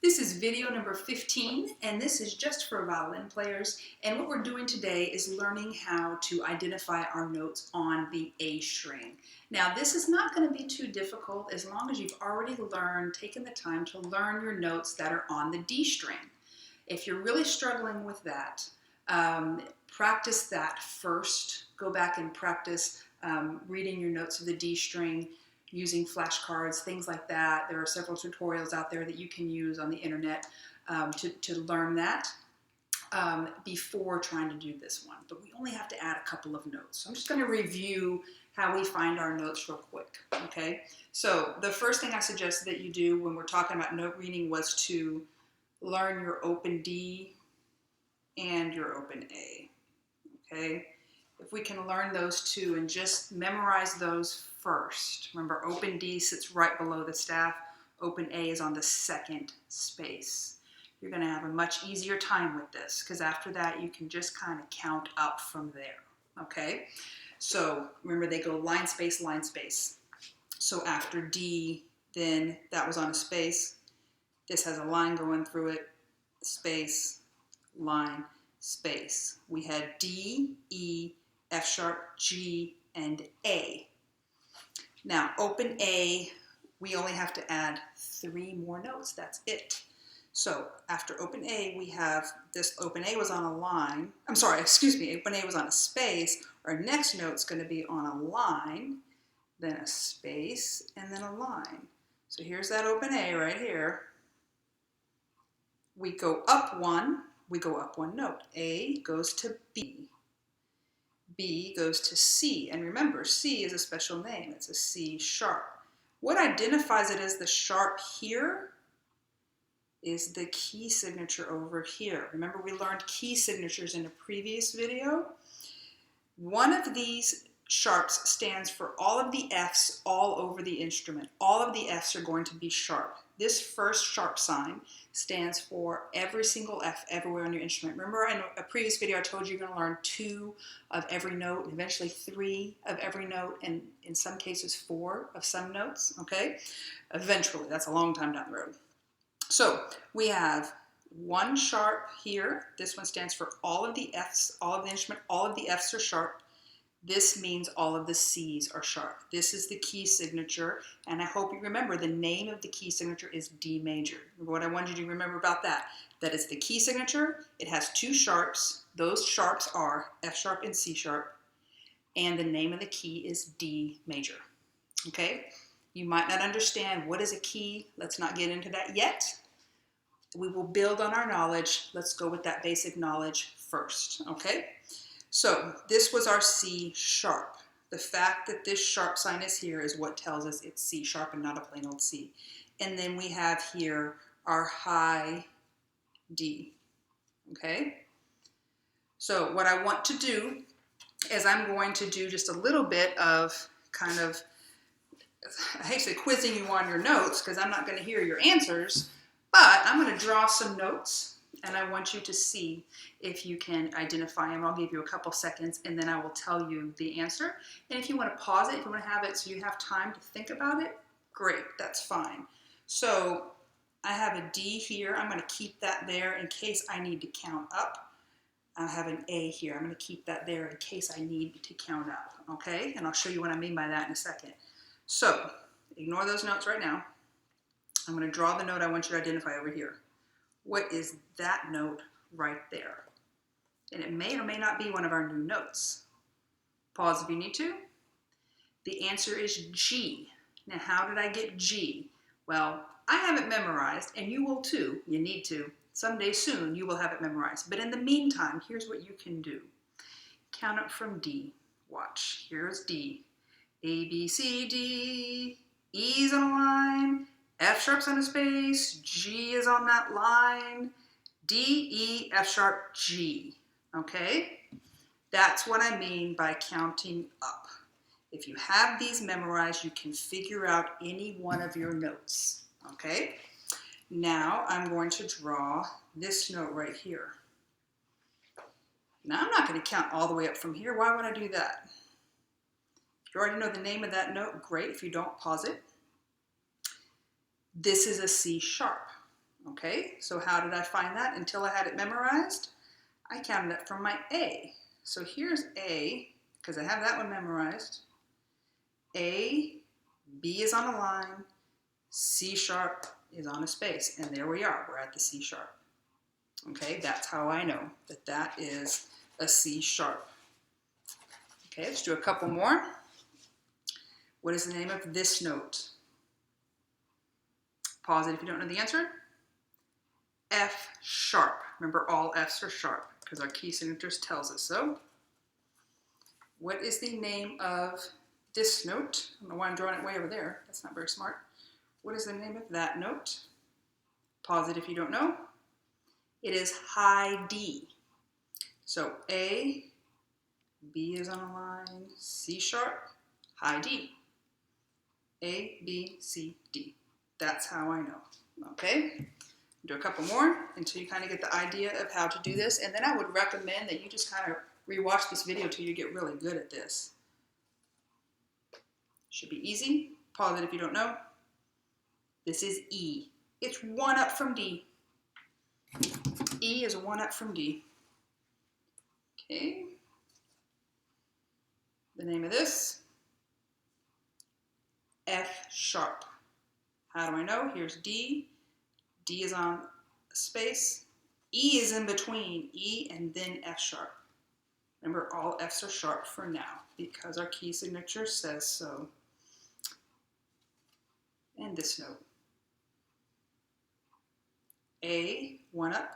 This is video number 15, and this is just for violin players. And what we're doing today is learning how to identify our notes on the A string. Now, this is not going to be too difficult as long as you've already taken the time to learn your notes that are on the D string. If you're really struggling with that, practice that first. Go back and practice reading your notes of the D string, using flashcards, things like that. There are several tutorials out there that you can use on the internet to learn that before trying to do this one. But we only have to add a couple of notes. So I'm just going to review how we find our notes real quick, okay? So the first thing I suggested that you do when we're talking about note reading was to learn your open D and your open A, okay? If we can learn those two and just memorize those first. Remember, open D sits right below the staff. Open A is on the second space. You're going to have a much easier time with this because after that you can just kind of count up from there, okay? So remember, they go line, space, line, space. So after D, then that was on a space. This has a line going through it, space, line, space. We had D, E, F sharp, G, and A. Now, open A, we only have to add 3 more notes. That's it. So after open A, we have this. Open A was on a line. I'm sorry, excuse me. Open A was on a space. Our next note's going to be on a line, then a space, and then a line. So here's that open A right here. We go up one. We go up one note. A goes to B. B goes to C, and remember, C is a special name. It's a C sharp. What identifies it as the sharp here is the key signature over here. Remember, we learned key signatures in a previous video. One of these sharps stands for all of the Fs all over the instrument. All of the Fs are going to be sharp. This first sharp sign stands for every single F everywhere on your instrument. Remember, in a previous video I told you you're going to learn 2 of every note, and eventually 3 of every note, and in some cases 4 of some notes, okay? Eventually, that's a long time down the road. So we have one sharp here. This one stands for all of the Fs, all of the instrument, all of the Fs are sharp. This means all of the C's are sharp. This is the key signature, and I hope you remember the name of the key signature is D major. What I want you to remember about that is the key signature. It has 2 sharps. Those sharps are F sharp and C sharp, and the name of the key is D major, okay? You might not understand what is a key. Let's not get into that yet. We will build on our knowledge. Let's go with that basic knowledge first, okay? So this was our C sharp. The fact that this sharp sign is here is what tells us it's C sharp and not a plain old C. And then we have here our high D, okay? So what I want to do is I'm going to do just a little bit of kind of, I hate to say quizzing you on your notes because I'm not going to hear your answers, but I'm going to draw some notes. And I want you to see if you can identify them. I'll give you a couple seconds, and then I will tell you the answer. And if you want to pause it, if you want to have it so you have time to think about it, great, that's fine. So I have a D here. I'm going to keep that there in case I need to count up. I have an A here. I'm going to keep that there in case I need to count up, okay? And I'll show you what I mean by that in a second. So ignore those notes right now. I'm going to draw the note I want you to identify over here. What is that note right there? And it may or may not be one of our new notes. Pause if you need to. The answer is G. Now, how did I get G? Well, I have it memorized, and you will too. You need to. Someday soon, you will have it memorized. But in the meantime, here's what you can do. Count up from D. Watch. Here's D. A, B, C, D. E's on a line. F sharp's on a space, G is on that line, D, E, F sharp, G, okay? That's what I mean by counting up. If you have these memorized, you can figure out any one of your notes, okay? Now I'm going to draw this note right here. Now I'm not going to count all the way up from here. Why would I do that? If you already know the name of that note, great. If you don't, pause it. This is a C sharp, Okay, so how did I find that until I had it memorized? I counted it from my A. So here's A, because I have that one memorized. A, B is on a line, C sharp is on a space, and there we are, we're at the C sharp. Okay, that's how I know that that is a C sharp. Okay, let's do a couple more. What is the name of this note? Pause it if you don't know the answer. F sharp. Remember, all F's are sharp because our key signatures tells us so. What is the name of this note? I don't know why I'm drawing it way over there. That's not very smart. What is the name of that note? Pause it if you don't know. It is high D. So A, B is on a line, C sharp, high D. A, B, C, D. That's how I know. Okay? Do a couple more until you kind of get the idea of how to do this. And then I would recommend that you just kind of rewatch this video till you get really good at this. Should be easy. Pause it if you don't know. This is E. It's one up from D. E is one up from D. Okay. The name of this, F sharp. How do I know? Here's D. D is on a space. E is in between E and then F sharp. Remember, all F's are sharp for now because our key signature says so. And this note. A, one up,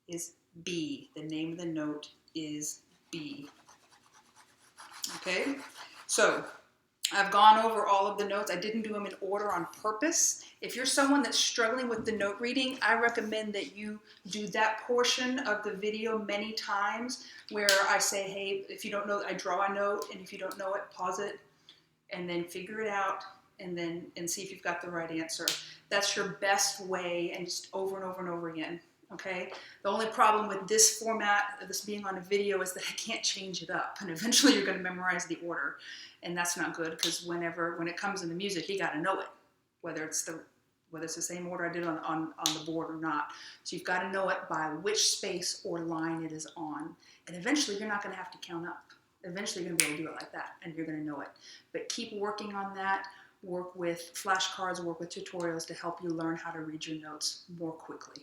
is B. The name of the note is B. Okay, so I've gone over all of the notes. I didn't do them in order on purpose. If you're someone that's struggling with the note reading, I recommend that you do that portion of the video many times where I say, hey, if you don't know, I draw a note, and if you don't know it, pause it, and then figure it out, and see if you've got the right answer. That's your best way, and just over and over and over again. Okay. The only problem with this format, this being on a video, is that I can't change it up, and eventually you're going to memorize the order, and that's not good because when it comes into music, you got to know it, whether it's the same order I did on the board or not. So you've got to know it by which space or line it is on, and eventually you're not going to have to count up. Eventually you're going to be able to do it like that, and you're going to know it. But keep working on that. Work with flashcards, work with tutorials to help you learn how to read your notes more quickly.